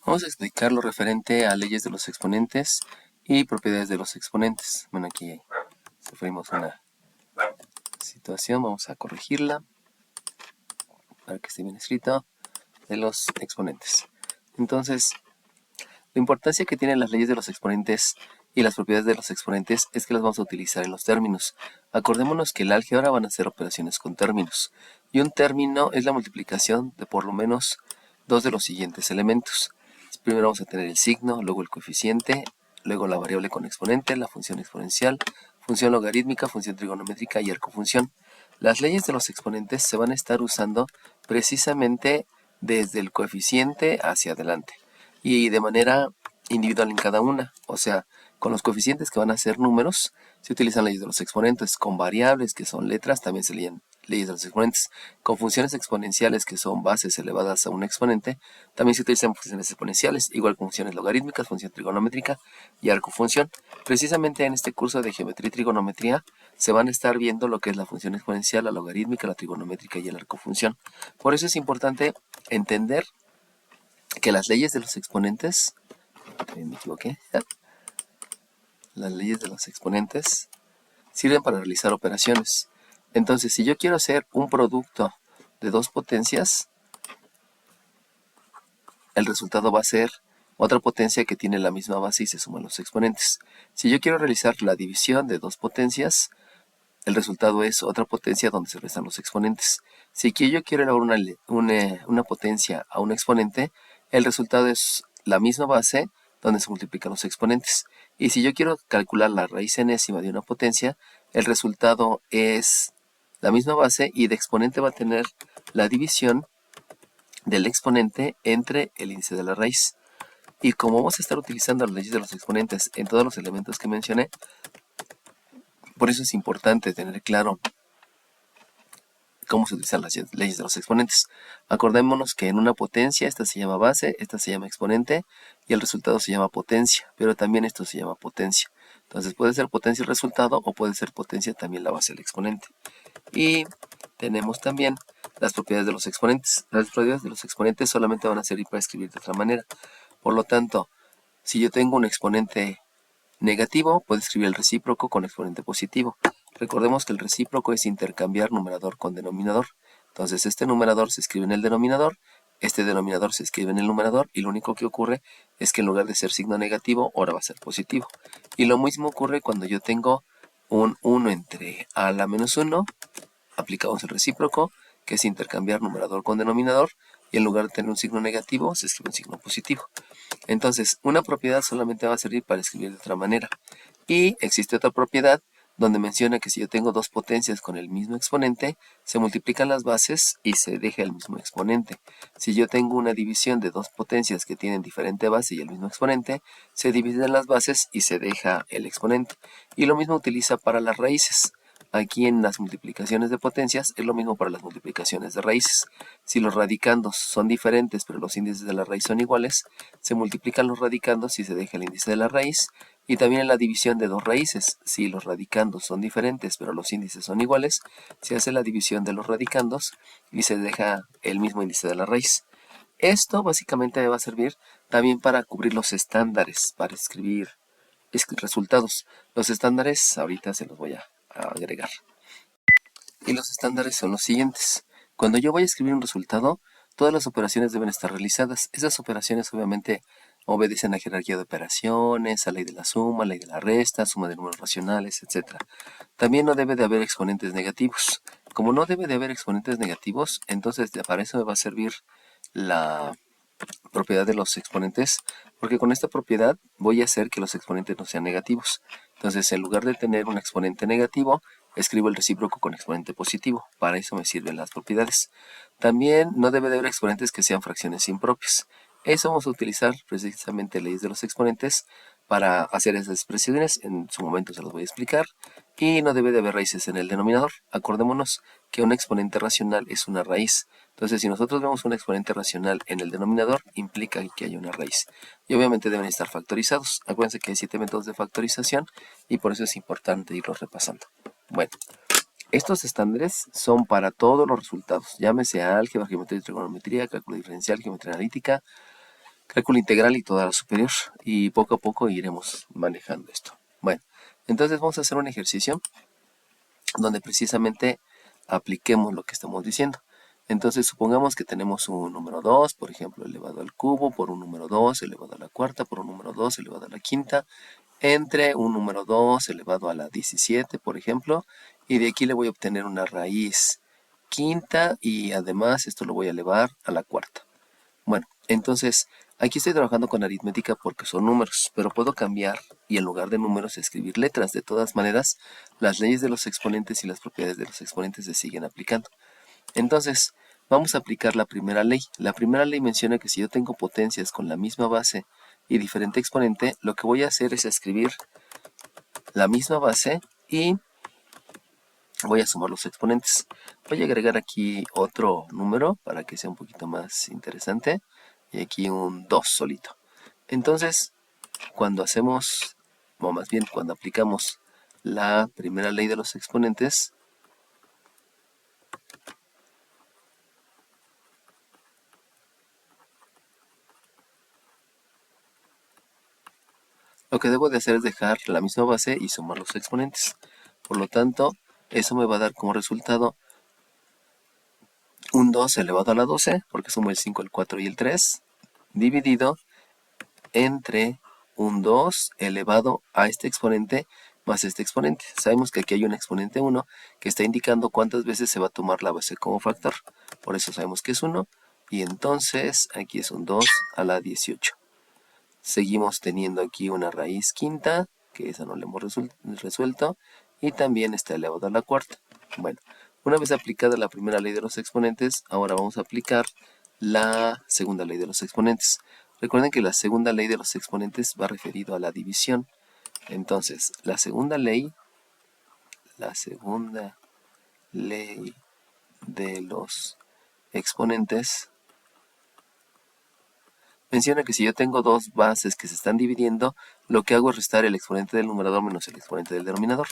Vamos a explicar lo referente a leyes de los exponentes y propiedades de los exponentes. Bueno, aquí sufrimos una situación, vamos a corregirla para que esté bien escrito, de los exponentes. Entonces, la importancia que tienen las leyes de los exponentes y las propiedades de los exponentes es que las vamos a utilizar en los términos. Acordémonos que el álgebra van a ser operaciones con términos, y un término es la multiplicación de por lo menos dos de los siguientes elementos. Primero vamos a tener el signo, luego el coeficiente, luego la variable con exponente, la función exponencial, función logarítmica, función trigonométrica y arcofunción. Las leyes de los exponentes se van a estar usando precisamente desde el coeficiente hacia adelante y de manera individual en cada una. O sea, con los coeficientes que van a ser números, se utilizan leyes de los exponentes. Con variables que son letras, también se leen leyes de los exponentes. Con funciones exponenciales que son bases elevadas a un exponente, también se utilizan funciones exponenciales, igual con funciones logarítmicas, función trigonométrica y arcofunción. Precisamente en este curso de geometría y trigonometría se van a estar viendo lo que es la función exponencial, la logarítmica, la trigonométrica y la arcofunción. Por eso es importante entender que las leyes de los exponentes, me equivoqué, las leyes de los exponentes sirven para realizar operaciones. Entonces, si yo quiero hacer un producto de dos potencias, el resultado va a ser otra potencia que tiene la misma base y se suman los exponentes. Si yo quiero realizar la división de dos potencias, el resultado es otra potencia donde se restan los exponentes. Si yo quiero elevar una potencia a un exponente, el resultado es la misma base donde se multiplican los exponentes. Y si yo quiero calcular la raíz enésima de una potencia, el resultado es la misma base y de exponente va a tener la división del exponente entre el índice de la raíz. Y como vamos a estar utilizando las leyes de los exponentes en todos los elementos que mencioné, por eso es importante tener claro cómo se utilizan las leyes de los exponentes. Acordémonos que en una potencia esta se llama base, esta se llama exponente y el resultado se llama potencia, pero también esto se llama potencia. Entonces puede ser potencia el resultado o puede ser potencia también la base del exponente. Y tenemos también las propiedades de los exponentes. Las propiedades de los exponentes solamente van a servir para escribir de otra manera. Por lo tanto, si yo tengo un exponente negativo, puedo escribir el recíproco con exponente positivo. Recordemos que el recíproco es intercambiar numerador con denominador. Entonces este numerador se escribe en el denominador, este denominador se escribe en el numerador y lo único que ocurre es que en lugar de ser signo negativo, ahora va a ser positivo. Y lo mismo ocurre cuando yo tengo un 1 entre a la menos 1, aplicamos el recíproco, que es intercambiar numerador con denominador, y en lugar de tener un signo negativo, se escribe un signo positivo. Entonces, una propiedad solamente va a servir para escribir de otra manera. Y existe otra propiedad donde menciona que si yo tengo dos potencias con el mismo exponente, se multiplican las bases y se deja el mismo exponente. Si yo tengo una división de dos potencias que tienen diferente base y el mismo exponente, se dividen las bases y se deja el exponente. Y lo mismo utiliza para las raíces. Aquí en las multiplicaciones de potencias es lo mismo para las multiplicaciones de raíces. Si los radicandos son diferentes pero los índices de la raíz son iguales, se multiplican los radicandos y se deja el índice de la raíz. Y también en la división de dos raíces, si los radicandos son diferentes pero los índices son iguales, se hace la división de los radicandos y se deja el mismo índice de la raíz. Esto básicamente me va a servir también para cubrir los estándares, para escribir resultados. Los estándares ahorita se los voy a agregar. Y los estándares son los siguientes. Cuando yo voy a escribir un resultado, todas las operaciones deben estar realizadas. Esas operaciones obviamente obedecen a jerarquía de operaciones, a ley de la suma, ley de la resta, suma de números racionales, etc. También no debe de haber exponentes negativos. Como no debe de haber exponentes negativos, entonces para eso me va a servir la propiedad de los exponentes, porque con esta propiedad voy a hacer que los exponentes no sean negativos. Entonces, en lugar de tener un exponente negativo, escribo el recíproco con exponente positivo. Para eso me sirven las propiedades. También no debe de haber exponentes que sean fracciones impropias. Eso vamos a utilizar precisamente leyes de los exponentes para hacer esas expresiones. En su momento se los voy a explicar. Y no debe de haber raíces en el denominador. Acordémonos que un exponente racional es una raíz. Entonces, si nosotros vemos un exponente racional en el denominador, implica que hay una raíz. Y obviamente deben estar factorizados. Acuérdense que hay 7 métodos de factorización y por eso es importante irlos repasando. Bueno, estos estándares son para todos los resultados. Llámese álgebra, geometría y trigonometría, cálculo diferencial, geometría analítica, cálculo integral y toda la superior. Y poco a poco iremos manejando esto. Bueno, entonces vamos a hacer un ejercicio donde precisamente apliquemos lo que estamos diciendo. Entonces supongamos que tenemos un número 2, por ejemplo, elevado al cubo, por un número 2 elevado a la cuarta, por un número 2 elevado a la quinta, entre un número 2 elevado a la 17, por ejemplo, y de aquí le voy a obtener una raíz quinta y además esto lo voy a elevar a la cuarta. Bueno, entonces aquí estoy trabajando con aritmética porque son números, pero puedo cambiar y en lugar de números escribir letras. De todas maneras, las leyes de los exponentes y las propiedades de los exponentes se siguen aplicando. Entonces, vamos a aplicar la primera ley. La primera ley menciona que si yo tengo potencias con la misma base y diferente exponente, lo que voy a hacer es escribir la misma base y voy a sumar los exponentes. Voy a agregar aquí otro número para que sea un poquito más interesante. Y aquí un 2 solito. Entonces, cuando hacemos, o más bien cuando aplicamos la primera ley de los exponentes, lo que debo de hacer es dejar la misma base y sumar los exponentes. Por lo tanto, eso me va a dar como resultado un 2 elevado a la 12, porque sumo el 5, el 4 y el 3, dividido entre un 2 elevado a este exponente más este exponente. Sabemos que aquí hay un exponente 1 que está indicando cuántas veces se va a tomar la base como factor. Por eso sabemos que es 1. Y entonces aquí es un 2 a la 18. Seguimos teniendo aquí una raíz quinta, que esa no la hemos resuelto. Y también está elevado a la cuarta. Bueno, una vez aplicada la primera ley de los exponentes, ahora vamos a aplicar la segunda ley de los exponentes. Recuerden que la segunda ley de los exponentes va referido a la división. Entonces, la segunda ley de los exponentes menciona que si yo tengo dos bases que se están dividiendo, lo que hago es restar el exponente del numerador menos el exponente del denominador.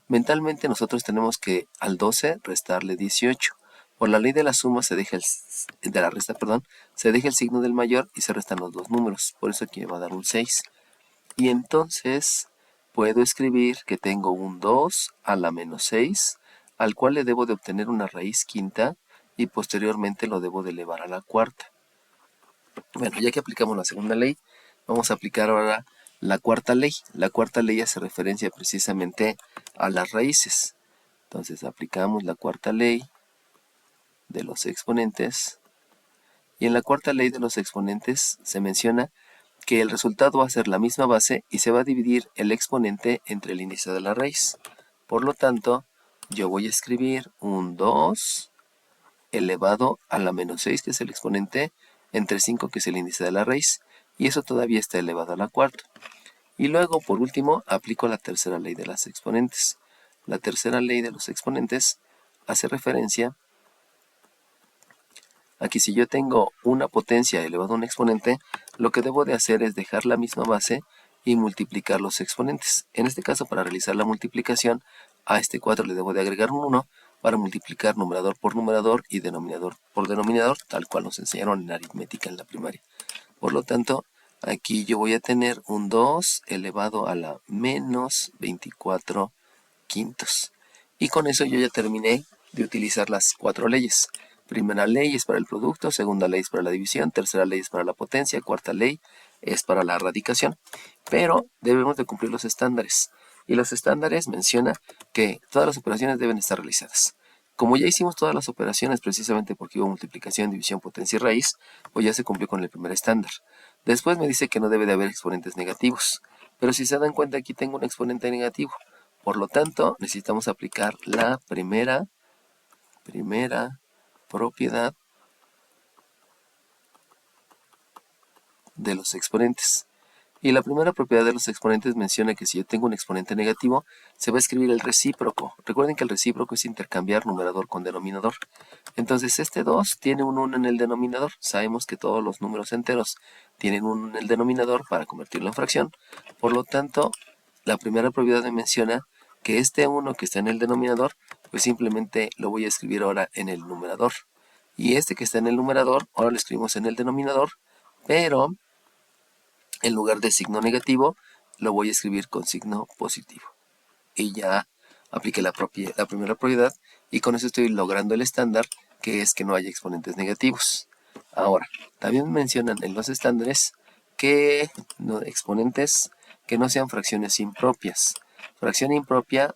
Mentalmente nosotros tenemos que al 12 restarle 18. Por la ley de la suma se deja de la resta, perdón, se deja el signo del mayor y se restan los dos números. Por eso aquí me va a dar un 6. Y entonces puedo escribir que tengo un 2 a la menos 6, al cual le debo de obtener una raíz quinta y posteriormente lo debo de elevar a la cuarta. Bueno, ya que aplicamos la segunda ley, vamos a aplicar ahora la cuarta ley. La cuarta ley hace referencia precisamente a las raíces. Entonces aplicamos la cuarta ley de los exponentes. Y en la cuarta ley de los exponentes se menciona que el resultado va a ser la misma base y se va a dividir el exponente entre el índice de la raíz. Por lo tanto, yo voy a escribir un 2 elevado a la menos 6, que es el exponente, entre 5, que es el índice de la raíz, y eso todavía está elevado a la cuarta. Y luego, por último, aplico la tercera ley de los exponentes. La tercera ley de los exponentes hace referencia a que si yo tengo una potencia elevada a un exponente, lo que debo de hacer es dejar la misma base y multiplicar los exponentes. En este caso, para realizar la multiplicación, a este 4 le debo de agregar un 1 para multiplicar numerador por numerador y denominador por denominador, tal cual nos enseñaron en aritmética en la primaria. Por lo tanto, aquí yo voy a tener un 2 elevado a la menos 24 quintos. Y con eso yo ya terminé de utilizar las cuatro leyes. Primera ley es para el producto, segunda ley es para la división, tercera ley es para la potencia, cuarta ley es para la radicación. Pero debemos de cumplir los estándares. Y los estándares menciona que todas las operaciones deben estar realizadas. Como ya hicimos todas las operaciones precisamente porque hubo multiplicación, división, potencia y raíz, pues ya se cumplió con el primer estándar. Después me dice que no debe de haber exponentes negativos. Pero si se dan cuenta, aquí tengo un exponente negativo. Por lo tanto, necesitamos aplicar la primera propiedad de los exponentes. Y la primera propiedad de los exponentes menciona que si yo tengo un exponente negativo, se va a escribir el recíproco. Recuerden que el recíproco es intercambiar numerador con denominador. Entonces este 2 tiene un 1 en el denominador. Sabemos que todos los números enteros tienen un 1 en el denominador para convertirlo en fracción. Por lo tanto, la primera propiedad me menciona que este 1 que está en el denominador, pues simplemente lo voy a escribir ahora en el numerador. Y este que está en el numerador, ahora lo escribimos en el denominador, pero En lugar de signo negativo, lo voy a escribir con signo positivo. Y ya apliqué la primera propiedad y con eso estoy logrando el estándar, que es que no haya exponentes negativos. Ahora, también mencionan en los estándares que exponentes que no sean fracciones impropias. Fracción impropia,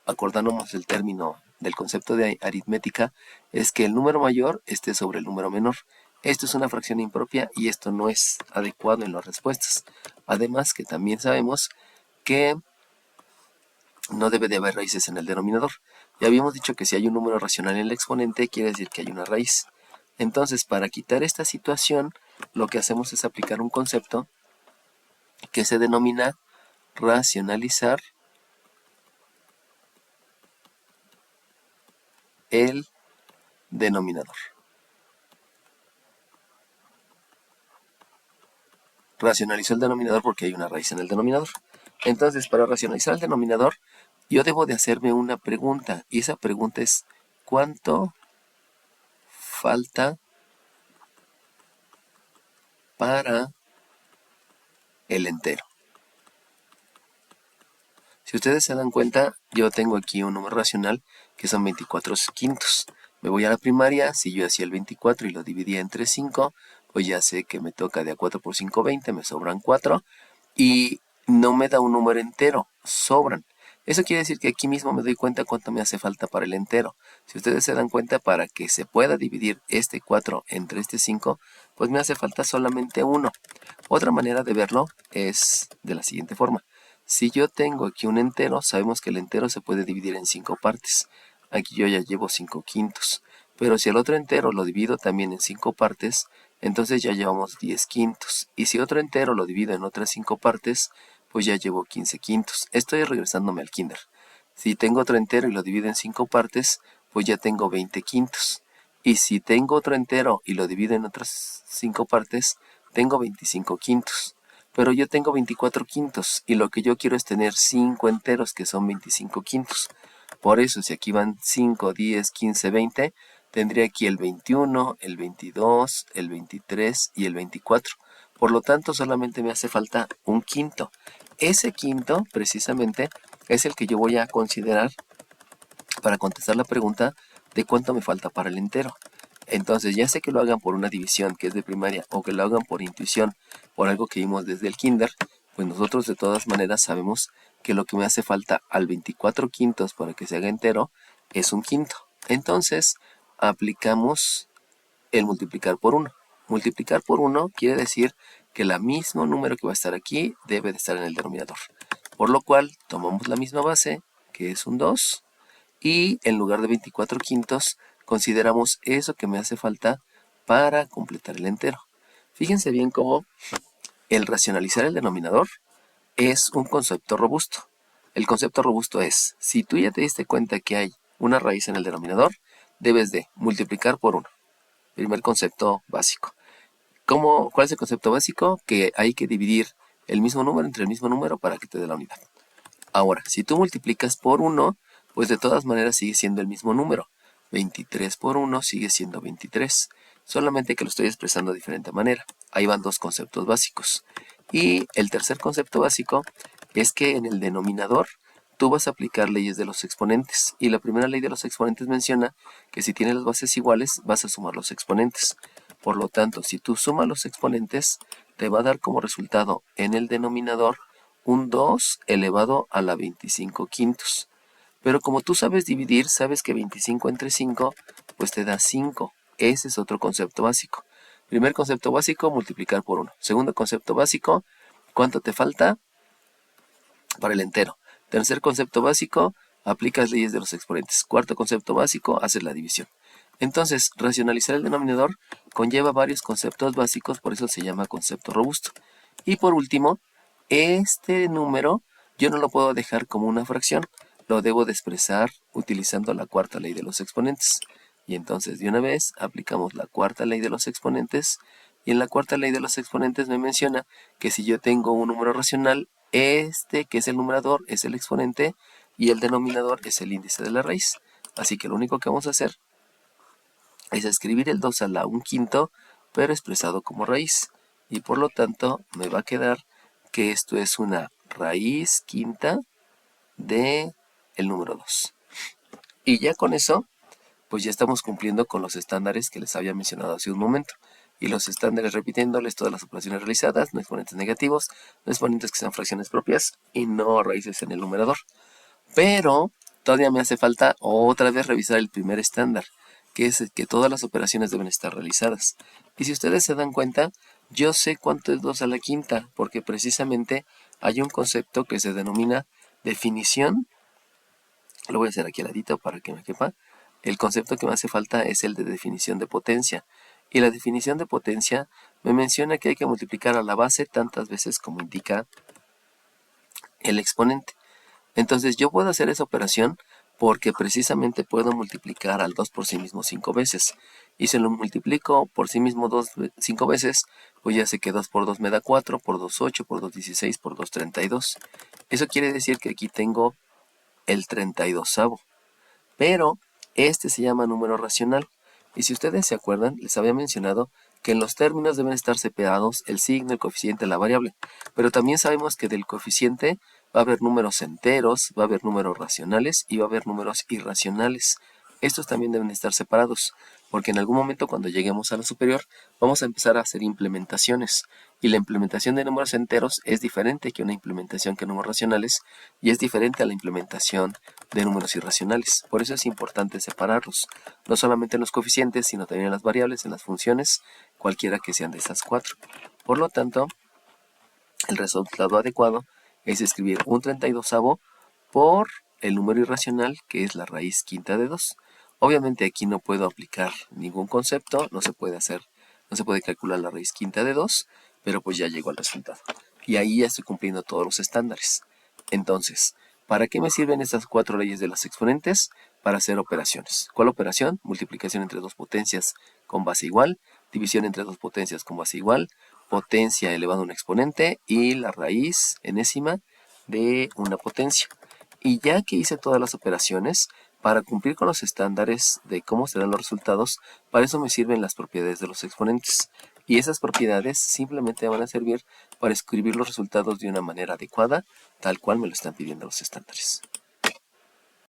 acordándonos del término del concepto de aritmética, es que el número mayor esté sobre el número menor. Esto es una fracción impropia y esto no es adecuado en las respuestas. Además que también sabemos que no debe de haber raíces en el denominador. Ya habíamos dicho que si hay un número racional en el exponente, quiere decir que hay una raíz. Entonces, para quitar esta situación, lo que hacemos es aplicar un concepto que se denomina racionalizar el denominador. Racionalizo el denominador porque hay una raíz en el denominador. Entonces, para racionalizar el denominador, yo debo de hacerme una pregunta. Y esa pregunta es, ¿cuánto falta para el entero? Si ustedes se dan cuenta, yo tengo aquí un número racional que son 24 quintos. Me voy a la primaria, si yo hacía el 24 y lo dividía entre 5, pues ya sé que me toca de a 4 por 5, 20, me sobran 4. Y no me da un número entero, sobran. Eso quiere decir que aquí mismo me doy cuenta cuánto me hace falta para el entero. Si ustedes se dan cuenta, para que se pueda dividir este 4 entre este 5, pues me hace falta solamente 1. Otra manera de verlo es de la siguiente forma. Si yo tengo aquí un entero, sabemos que el entero se puede dividir en 5 partes. Aquí yo ya llevo 5 quintos. Pero si el otro entero lo divido también en 5 partes, entonces ya llevamos 10 quintos. Y si otro entero lo divido en otras 5 partes, pues ya llevo 15 quintos. Estoy regresándome al kinder. Si tengo otro entero y lo divido en 5 partes, pues ya tengo 20 quintos. Y si tengo otro entero y lo divido en otras 5 partes, tengo 25 quintos. Pero yo tengo 24 quintos y lo que yo quiero es tener 5 enteros que son 25 quintos. Por eso, si aquí van 5, 10, 15, 20, tendría aquí el 21, el 22, el 23 y el 24. Por lo tanto, solamente me hace falta un quinto. Ese quinto, precisamente, es el que yo voy a considerar para contestar la pregunta de cuánto me falta para el entero. Entonces, ya sea que lo hagan por una división que es de primaria o que lo hagan por intuición, por algo que vimos desde el kinder, pues nosotros de todas maneras sabemos que lo que me hace falta al 24 quintos para que se haga entero es un quinto. Entonces, aplicamos el multiplicar por 1. Multiplicar por 1 quiere decir que el mismo número que va a estar aquí debe de estar en el denominador. Por lo cual, tomamos la misma base, que es un 2, y en lugar de 24 quintos, consideramos eso que me hace falta para completar el entero. Fíjense bien cómo el racionalizar el denominador es un concepto robusto. El concepto robusto es, si tú ya te diste cuenta que hay una raíz en el denominador, debes de multiplicar por 1. Primer concepto básico. ¿Cuál es el concepto básico? Que hay que dividir el mismo número entre el mismo número para que te dé la unidad. Ahora, si tú multiplicas por 1, pues de todas maneras sigue siendo el mismo número. 23 por 1 sigue siendo 23. Solamente que lo estoy expresando de diferente manera. Ahí van dos conceptos básicos. Y el tercer concepto básico es que en el denominador tú vas a aplicar leyes de los exponentes. Y la primera ley de los exponentes menciona que si tienes las bases iguales, vas a sumar los exponentes. Por lo tanto, si tú sumas los exponentes, te va a dar como resultado en el denominador un 2 elevado a la 25 quintos. Pero como tú sabes dividir, sabes que 25 entre 5, pues te da 5. Ese es otro concepto básico. Primer concepto básico, multiplicar por 1. Segundo concepto básico, ¿cuánto te falta para el entero? Tercer concepto básico, aplicas leyes de los exponentes. Cuarto concepto básico, haces la división. Entonces, racionalizar el denominador conlleva varios conceptos básicos, por eso se llama concepto robusto. Y por último, este número yo no lo puedo dejar como una fracción, lo debo de expresar utilizando la cuarta ley de los exponentes. Y entonces de una vez aplicamos la cuarta ley de los exponentes, y en la cuarta ley de los exponentes me menciona que si yo tengo un número racional, este que es el numerador es el exponente y el denominador es el índice de la raíz. Así que lo único que vamos a hacer es escribir el 2 a la 1 quinto, pero expresado como raíz. y por lo tanto me va a quedar que esto es una raíz quinta de el número 2. Y ya con eso, pues ya estamos cumpliendo con los estándares que les había mencionado hace un momento. Y los estándares repitiéndoles todas las operaciones realizadas, no exponentes negativos, no exponentes que sean fracciones propias y no raíces en el numerador. Pero todavía me hace falta otra vez revisar el primer estándar, que es que todas las operaciones deben estar realizadas. Y si ustedes se dan cuenta, yo sé cuánto es 2 a la quinta, porque precisamente hay un concepto que se denomina definición. Lo voy a hacer aquí al ladito para que me quepa. El concepto que me hace falta es el de definición de potencia. Y la definición de potencia me menciona que hay que multiplicar a la base tantas veces como indica el exponente. Entonces yo puedo hacer esa operación porque precisamente puedo multiplicar al 2 por sí mismo 5 veces. Y si lo multiplico por sí mismo 5 veces, pues ya sé que 2 por 2 me da 4, por 2 8, por 2 16, por 2 32. Eso quiere decir que aquí tengo el 32avo. Pero este se llama número racional. Y si ustedes se acuerdan, les había mencionado que en los términos deben estar separados el signo, el coeficiente, la variable. Pero también sabemos que del coeficiente va a haber números enteros, va a haber números racionales y va a haber números irracionales. Estos también deben estar separados, porque en algún momento cuando lleguemos a la superior vamos a empezar a hacer implementaciones. Y la implementación de números enteros es diferente que una implementación que números racionales y es diferente a la implementación de números irracionales. Por eso es importante separarlos, no solamente en los coeficientes, sino también en las variables, en las funciones, cualquiera que sean de estas 4. Por lo tanto, el resultado adecuado es escribir un 32avo por el número irracional, que es la raíz quinta de 2. Obviamente aquí no puedo aplicar ningún concepto, no se puede calcular la raíz quinta de 2, pero pues ya llegó al resultado. Y ahí ya estoy cumpliendo todos los estándares. Entonces, ¿para qué me sirven estas 4 leyes de las exponentes? Para hacer operaciones. ¿Cuál operación? Multiplicación entre dos potencias con base igual, división entre dos potencias con base igual, potencia elevado a un exponente y la raíz enésima de una potencia. Y ya que hice todas las operaciones, para cumplir con los estándares de cómo serán los resultados, para eso me sirven las propiedades de los exponentes. Y esas propiedades simplemente van a servir para escribir los resultados de una manera adecuada, tal cual me lo están pidiendo los estándares.